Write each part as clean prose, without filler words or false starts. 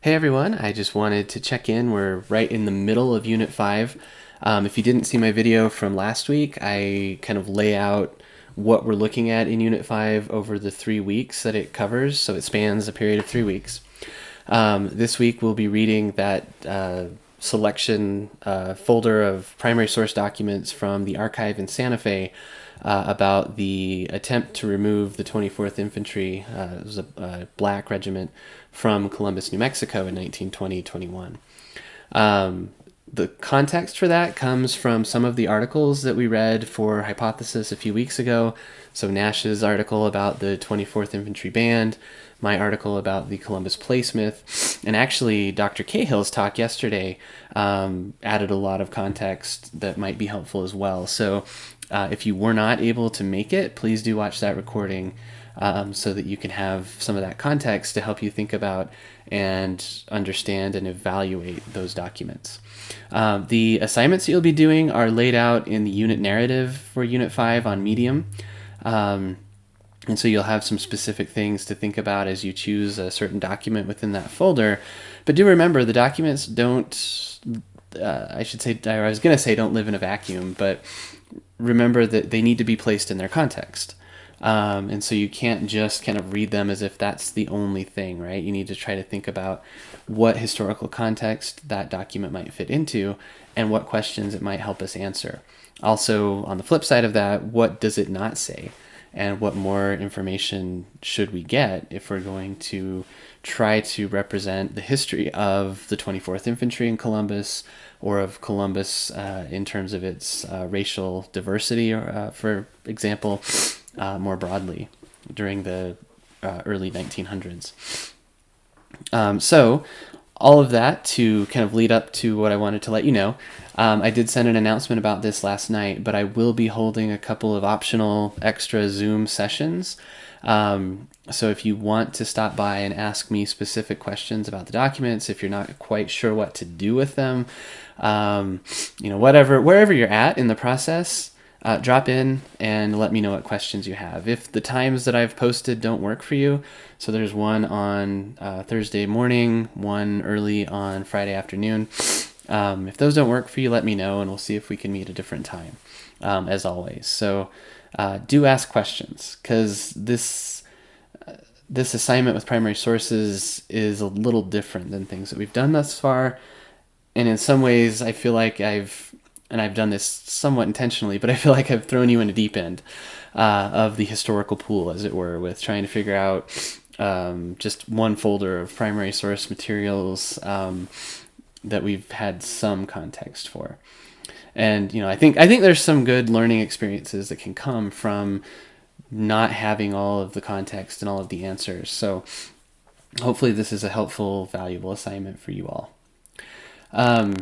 Hey everyone, I just wanted to check in. We're right in the middle of Unit 5. If you didn't see my video from last week, I kind of lay out what we're looking at in Unit 5 over the 3 weeks that it covers, so it spans a period of 3 weeks. This week we'll be reading that selection folder of primary source documents from the archive in Santa Fe about the attempt to remove the 24th Infantry, it was a black regiment, from Columbus, New Mexico in 1920-21. The context for that comes from some of the articles that we read for Hypothesis a few weeks ago. So Nash's article about the 24th Infantry Band, my article about the Columbus Playsmith, and actually Dr. Cahill's talk yesterday added a lot of context that might be helpful as well. So if you were not able to make it, please do watch that recording so that you can have some of that context to help you think about and understand and evaluate those documents. The assignments that you'll be doing are laid out in the unit narrative for Unit 5 on Medium. And so you'll have some specific things to think about as you choose a certain document within that folder. But do remember, the documents don't, I was going to say don't live in a vacuum, but remember that they need to be placed in their context. And so you can't just kind of read them as if that's the only thing, right? You need to try to think about what historical context that document might fit into and what questions it might help us answer. Also, on the flip side of that, what does it not say? And what more information should we get if we're going to try to represent the history of the 24th Infantry in Columbus, or of Columbus in terms of its racial diversity, for example, more broadly during the early 1900s. So all of that to kind of lead up to what I wanted to let you know. I did send an announcement about this last night, but I will be holding a couple of optional extra Zoom sessions. So if you want to stop by and ask me specific questions about the documents, if you're not quite sure what to do with them, wherever you're at in the process, drop in and let me know what questions you have. If the times that I've posted don't work for you, so there's one on Thursday morning, one early on Friday afternoon. If those don't work for you, let me know and we'll see if we can meet a different time, as always. So do ask questions, because this assignment with primary sources is a little different than things that we've done thus far. And in some ways, I feel like I've done this somewhat intentionally, but I feel like I've thrown you in a deep end of the historical pool, as it were, with trying to figure out just one folder of primary source materials that we've had some context for. And I think there's some good learning experiences that can come from not having all of the context and all of the answers. So hopefully this is a helpful, valuable assignment for you all. A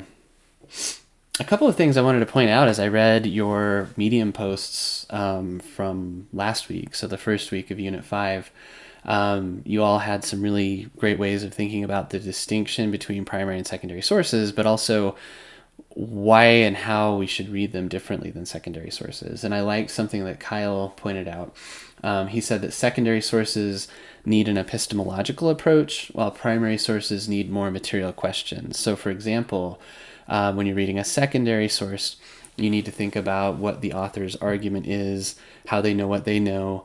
couple of things I wanted to point out as I read your Medium posts from last week, so the first week of Unit 5. You all had some really great ways of thinking about the distinction between primary and secondary sources, but also why and how we should read them differently than secondary sources. And I liked something that Kyle pointed out. He said that secondary sources need an epistemological approach, while primary sources need more material questions. So for example, when you're reading a secondary source, you need to think about what the author's argument is, how they know what they know,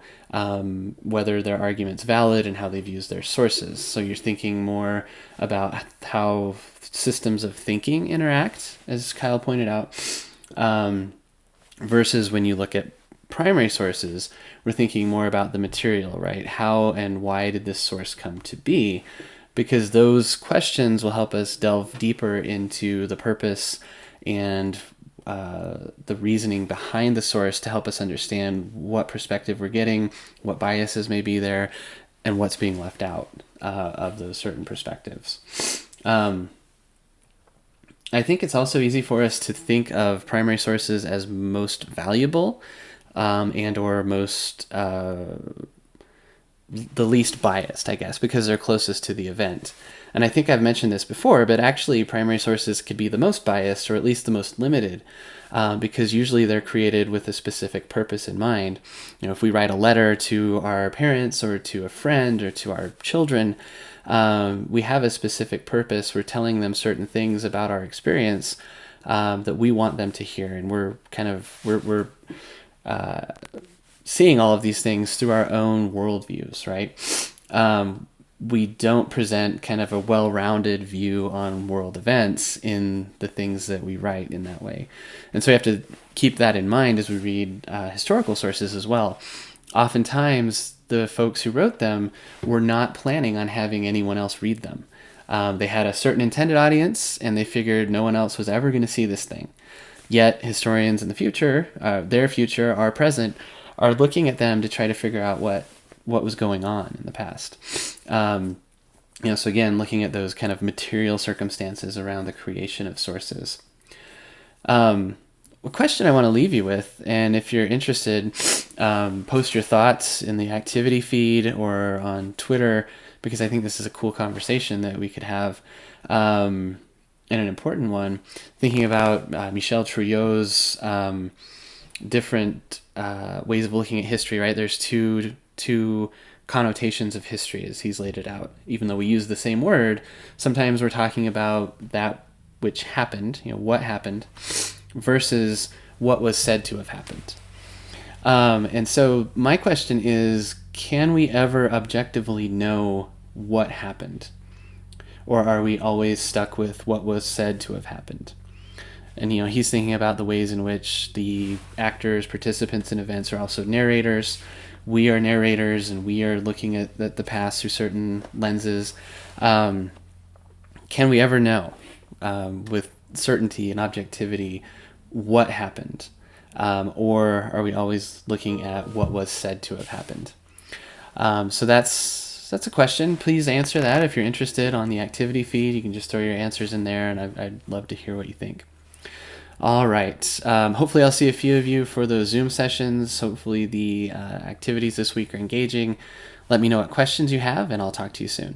whether their argument's valid, and how they've used their sources. So you're thinking more about how systems of thinking interact, as Kyle pointed out, versus when you look at primary sources, we're thinking more about the material, right? How and why did this source come to be? Because those questions will help us delve deeper into the purpose and the reasoning behind the source to help us understand what perspective we're getting, what biases may be there, and what's being left out of those certain perspectives. I think it's also easy for us to think of primary sources as most valuable and or most the least biased, I guess, because they're closest to the event. And I think I've mentioned this before, but actually primary sources could be the most biased, or at least the most limited, because usually they're created with a specific purpose in mind. If we write a letter to our parents or to a friend or to our children, We have a specific purpose. We're telling them certain things about our experience that we want them to hear, and we're seeing all of these things through our own worldviews, right? We don't present kind of a well-rounded view on world events in the things that we write in that way. And so we have to keep that in mind as we read historical sources as well. Oftentimes, the folks who wrote them were not planning on having anyone else read them. They had a certain intended audience, and they figured no one else was ever going to see this thing. Yet historians in the future, their future, our present, are looking at them to try to figure out what was going on in the past. So again, looking at those kind of material circumstances around the creation of sources. A question I want to leave you with, and if you're interested, post your thoughts in the activity feed or on Twitter, because I think this is a cool conversation that we could have, and an important one, thinking about Michel Trouillot's different ways of looking at history, right? There's two connotations of history as he's laid it out. Even though we use the same word, sometimes we're talking about that which happened, what happened, versus what was said to have happened. And so my question is, can we ever objectively know what happened? Or are we always stuck with what was said to have happened? And, he's thinking about the ways in which the actors, participants in events are also narrators. We are narrators, and we are looking at the past through certain lenses. Can we ever know with certainty and objectivity what happened? Or are we always looking at what was said to have happened? So that's a question. Please answer that if you're interested on the activity feed. You can just throw your answers in there, and I'd love to hear what you think. All right. Hopefully I'll see a few of you for those Zoom sessions. Hopefully the activities this week are engaging. Let me know what questions you have, and I'll talk to you soon.